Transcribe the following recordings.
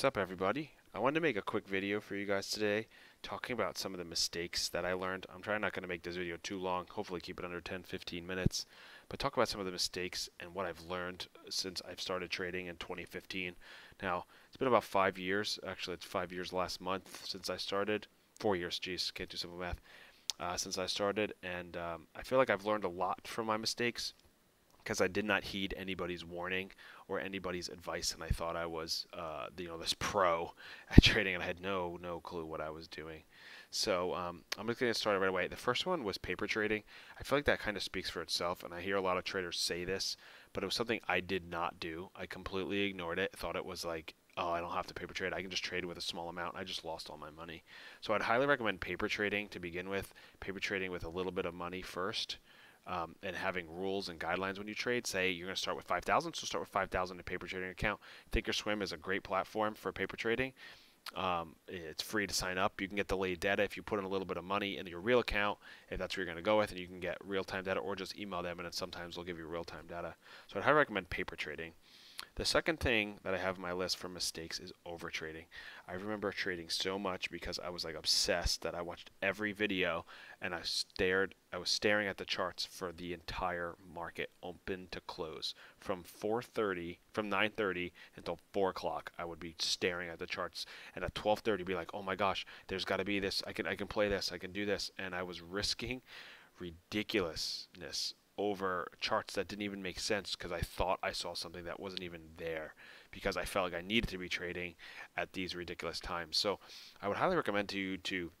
What's up, everybody? I wanted to make a quick video for you guys today talking about some of the mistakes that I learned. I'm trying not going to make this video too long, hopefully keep it under 10-15 minutes, but talk about some of the mistakes and what I've learned since I've started trading in 2015. Now, it's been about 5 years. Actually, it's 5 years last month since I started. 4 years, geez, can't do simple math. Since I started, and I feel like I've learned a lot from my mistakes because I did not heed anybody's warning or anybody's advice, and I thought I was, this pro at trading, and I had no clue what I was doing. So I'm just going to start right away. The first one was paper trading. I feel like that kind of speaks for itself, and I hear a lot of traders say this, but it was something I did not do. I completely ignored it. Thought it was like, oh, I don't have to paper trade. I can just trade with a small amount. I just lost all my money. So I'd highly recommend paper trading to begin with. Paper trading with a little bit of money first and having rules and guidelines when you trade. Say you're going to start with 5,000, so start with 5,000 in a paper trading account. Thinkorswim is a great platform for paper trading. It's free to sign up. You can get delayed data if you put in a little bit of money in your real account, if that's what you're going to go with, and you can get real-time data, or just email them, and then sometimes they'll give you real-time data. So I'd highly recommend paper trading. The second thing that I have on my list for mistakes is overtrading. I remember trading so much because I was like obsessed that I watched every video and I was staring at the charts for the entire market open to close. From 9:30 until 4 o'clock, I would be staring at the charts, and at 12:30 be like, "Oh my gosh, there's got to be this. I can play this. I can do this." And I was risking ridiculousness over charts that didn't even make sense because I thought I saw something that wasn't even there, because I felt like I needed to be trading at these ridiculous times. So I would highly recommend to you to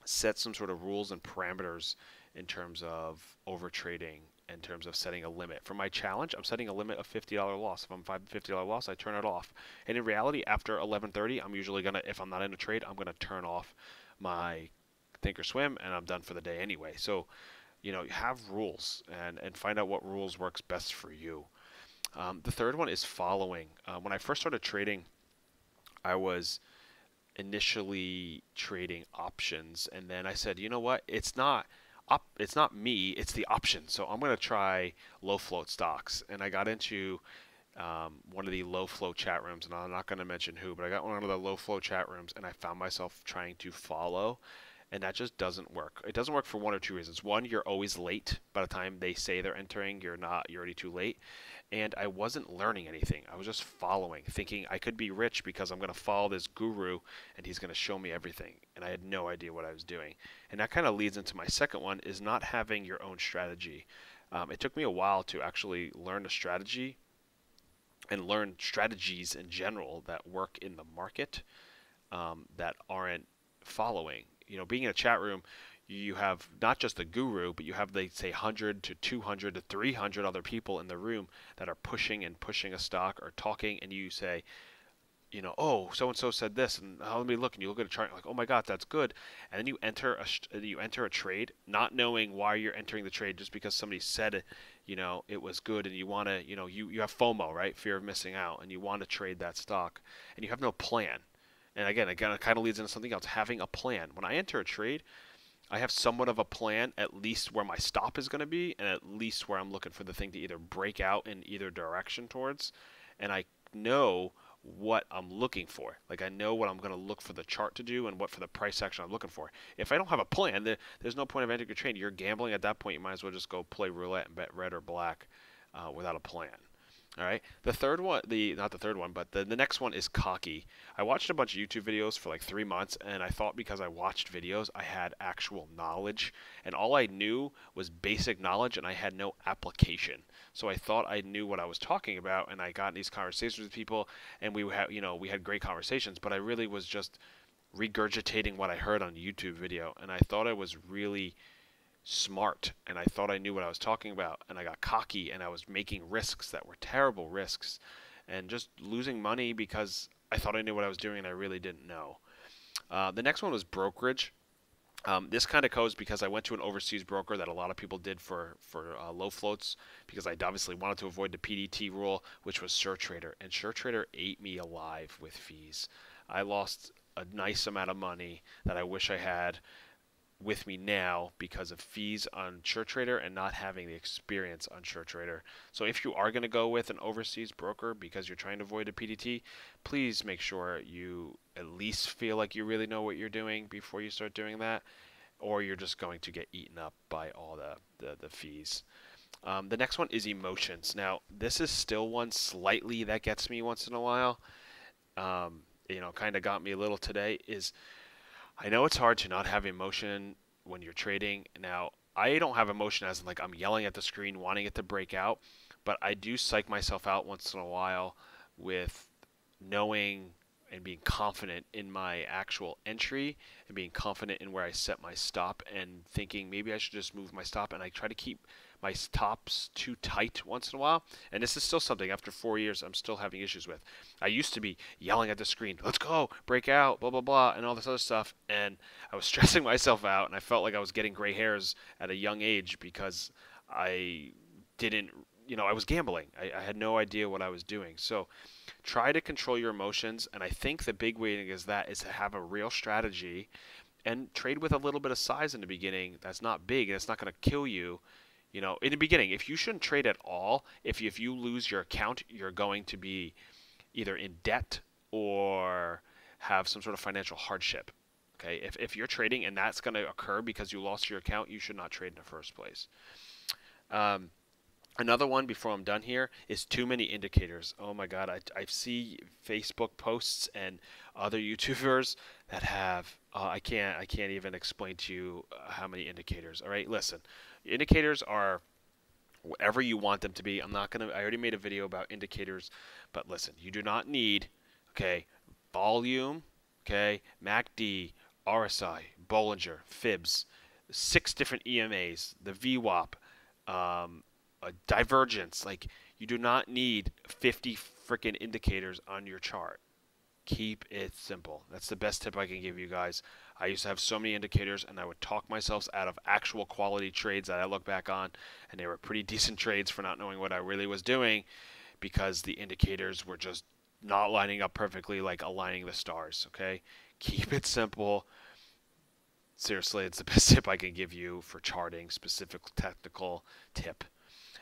set some sort of rules and parameters in terms of over trading, in terms of setting a limit. For my challenge, I'm setting a limit of $50 loss. If I'm $50 loss, I turn it off. And in reality, after 11:30, I'm usually gonna, if I'm not in a trade, I'm gonna turn off my Thinkorswim and I'm done for the day anyway. So you have rules, and find out what rules works best for you. The third one is following. When I first started trading, I was initially trading options, and then I said, you know what? It's not me. It's the option. So I'm going to try low float stocks, and I got into one of the low flow chat rooms, and I'm not going to mention who, but I got one of the low flow chat rooms, and I found myself trying to follow, and that just doesn't work. It doesn't work for one or two reasons. One, you're always late. By the time they say they're entering, you're not. You're already too late. And I wasn't learning anything. I was just following, thinking I could be rich because I'm going to follow this guru and he's going to show me everything. And I had no idea what I was doing. And that kind of leads into my second one, is not having your own strategy. It took me a while to actually learn a strategy and learn strategies in general that work in the market, that aren't following. Being in a chat room, you have not just the guru, but you have, they say, 100 to 200 to 300 other people in the room that are pushing and pushing a stock or talking, and you say, oh, so and so said this, and let me look, and you look at a chart, like, oh my God, that's good, and then you enter a trade, not knowing why you're entering the trade, just because somebody said it, it was good, and you want to, you have FOMO, right, fear of missing out, and you want to trade that stock, and you have no plan. And again, it kind of leads into something else, having a plan. When I enter a trade, I have somewhat of a plan, at least where my stop is going to be, and at least where I'm looking for the thing to either break out in either direction towards. And I know what I'm looking for. Like, I know what I'm going to look for the chart to do and what for the price action I'm looking for. If I don't have a plan, there's no point of entering a trade. You're gambling at that point. You might as well just go play roulette and bet red or black without a plan. All right. The third one, not the third one, but the next one is cocky. I watched a bunch of YouTube videos for like 3 months, and I thought because I watched videos, I had actual knowledge, and all I knew was basic knowledge, and I had no application. So I thought I knew what I was talking about, and I got in these conversations with people, and we had great conversations, but I really was just regurgitating what I heard on a YouTube video, and I thought I was really smart, and I thought I knew what I was talking about, and I got cocky, and I was making risks that were terrible risks, and just losing money because I thought I knew what I was doing and I really didn't know. The next one was brokerage. This kind of goes because I went to an overseas broker that a lot of people did for low floats, because I obviously wanted to avoid the PDT rule, which was SureTrader, and SureTrader ate me alive with fees. I lost a nice amount of money that I wish I had with me now because of fees on SureTrader and not having the experience on SureTrader. So if you are going to go with an overseas broker because you're trying to avoid a PDT, please make sure you at least feel like you really know what you're doing before you start doing that, or you're just going to get eaten up by all the fees. The next one is emotions. Now, this is still one slightly that gets me once in a while. Kind of got me a little today is I know it's hard to not have emotion when you're trading. Now, I don't have emotion as in like I'm yelling at the screen, wanting it to break out, but I do psych myself out once in a while with knowing and being confident in my actual entry and being confident in where I set my stop and thinking maybe I should just move my stop, and I try to keep my stops too tight once in a while. And this is still something after 4 years I'm still having issues with. I used to be yelling at the screen, let's go, break out, blah, blah, blah, and all this other stuff. And I was stressing myself out, and I felt like I was getting gray hairs at a young age because I didn't, I was gambling. I had no idea what I was doing. So try to control your emotions. And I think the big way is to have a real strategy and trade with a little bit of size in the beginning that's not big and it's not going to kill you. In the beginning, if you shouldn't trade at all, if you lose your account, you're going to be either in debt or have some sort of financial hardship. Okay, if you're trading and that's going to occur because you lost your account, you should not trade in the first place. Another one before I'm done here is too many indicators. Oh my God, I see Facebook posts and other YouTubers that have I can't even explain to you how many indicators. All right, listen, indicators are whatever you want them to be. I already made a video about indicators, but listen, you do not need, okay, volume, okay, MACD, RSI, Bollinger, Fibs, 6 different EMAs, the VWAP, a divergence. Like, you do not need 50 freaking indicators on your chart. Keep it simple. That's the best tip I can give you guys. I used to have so many indicators, and I would talk myself out of actual quality trades that I look back on, and they were pretty decent trades for not knowing what I really was doing because the indicators were just not lining up perfectly, like aligning the stars. Okay, keep it simple. Seriously, it's the best tip I can give you for charting, specific technical tip.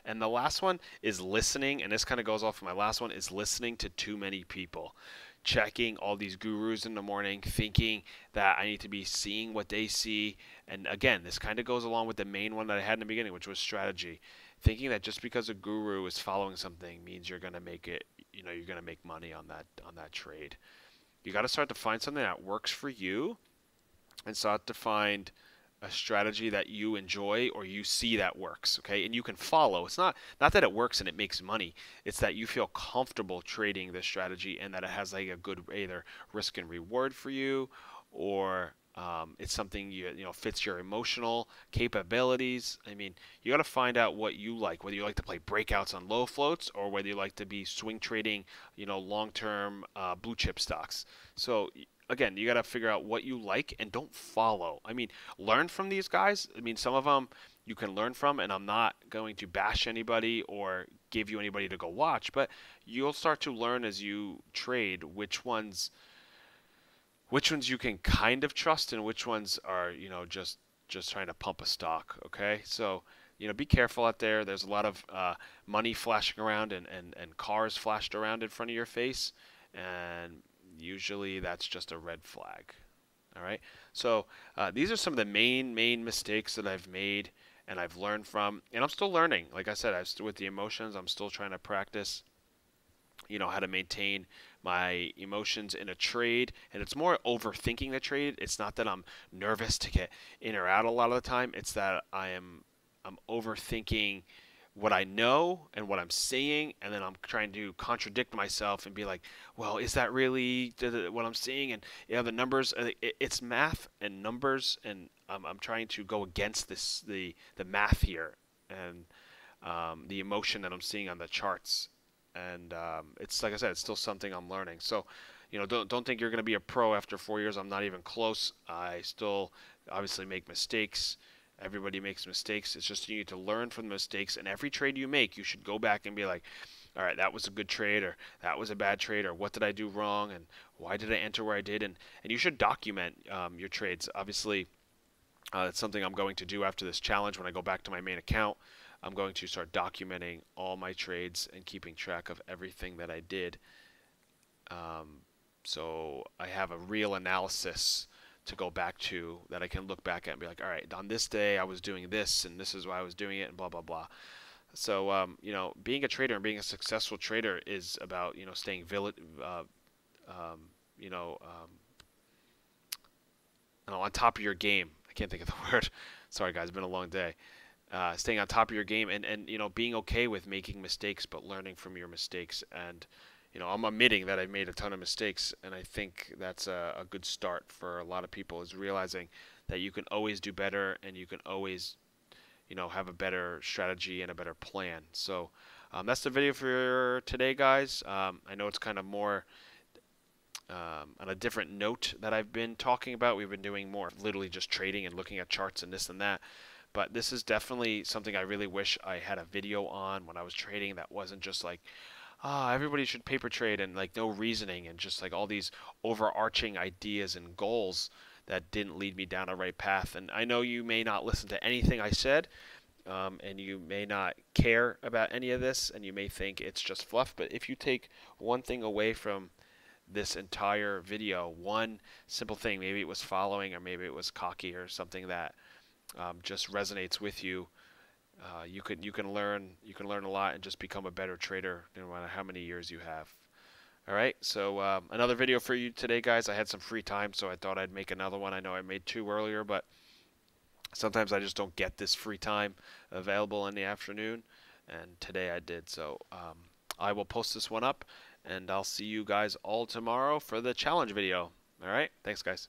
And the last one is listening, and this kind of goes off of my last one, is listening to too many people. Checking all these gurus in the morning, thinking that I need to be seeing what they see. And again, this kind of goes along with the main one that I had in the beginning, which was strategy. Thinking that just because a guru is following something means you're going to make it, you're going to make money on that trade. You got to start to find something that works for you and start to find a strategy that you enjoy or you see that works, okay, and you can follow. It's not that it works and it makes money, it's that you feel comfortable trading this strategy and that it has like a good either risk and reward for you, or it's something fits your emotional capabilities. I mean, you got to find out what you like, whether you like to play breakouts on low floats or whether you like to be swing trading long-term blue chip stocks. So again, you got to figure out what you like and don't follow. I mean, learn from these guys. I mean, some of them you can learn from, and I'm not going to bash anybody or give you anybody to go watch, but you'll start to learn as you trade which ones you can kind of trust and which ones are, just trying to pump a stock, okay? So, be careful out there. There's a lot of money flashing around and cars flashed around in front of your face, and usually that's just a red flag. All right. So these are some of the main mistakes that I've made and I've learned from, and I'm still learning. Like I said, with the emotions, I'm still trying to practice, how to maintain my emotions in a trade. And it's more overthinking the trade. It's not that I'm nervous to get in or out a lot of the time. It's that I'm overthinking what I know and what I'm seeing, and then I'm trying to contradict myself and be like, well, is that really what I'm seeing? And the numbers, it's math and numbers, and I'm trying to go against the math here and the emotion that I'm seeing on the charts. And it's like I said, it's still something I'm learning. So, don't think you're going to be a pro after 4 years. I'm not even close. I still obviously make mistakes. Everybody makes mistakes. It's just you need to learn from the mistakes. And every trade you make, you should go back and be like, all right, that was a good trade, or that was a bad trade, or what did I do wrong, and why did I enter where I did? And you should document your trades. Obviously, It's something I'm going to do after this challenge. When I go back to my main account, I'm going to start documenting all my trades and keeping track of everything that I did. Um, so I have a real analysis to go back to that I can look back at and be like, all right, on this day I was doing this, and this is why I was doing it, and blah blah blah. So being a trader and being a successful trader is about staying um, you know, um, on top of your game. I can't think of the word. Sorry guys, it's been a long day. Staying on top of your game and being okay with making mistakes, but learning from your mistakes. And I'm admitting that I've made a ton of mistakes, and I think that's a good start for a lot of people, is realizing that you can always do better, and you can always have a better strategy and a better plan. So that's the video for today, guys. I know it's kind of more on a different note that I've been talking about. We've been doing more literally just trading and looking at charts and this and that. But this is definitely something I really wish I had a video on when I was trading that wasn't just like, everybody should paper trade, and like no reasoning and just like all these overarching ideas and goals that didn't lead me down a right path. And I know you may not listen to anything I said, and you may not care about any of this, and you may think it's just fluff. But if you take one thing away from this entire video, one simple thing, maybe it was following, or maybe it was cocky, or something that just resonates with you, you can learn a lot and just become a better trader no matter how many years you have. All right, so another video for you today, guys. I had some free time, so I thought I'd make another one. I know I made two earlier, but sometimes I just don't get this free time available in the afternoon, and today I did. So I will post this one up, and I'll see you guys all tomorrow for the challenge video. All right, thanks, guys.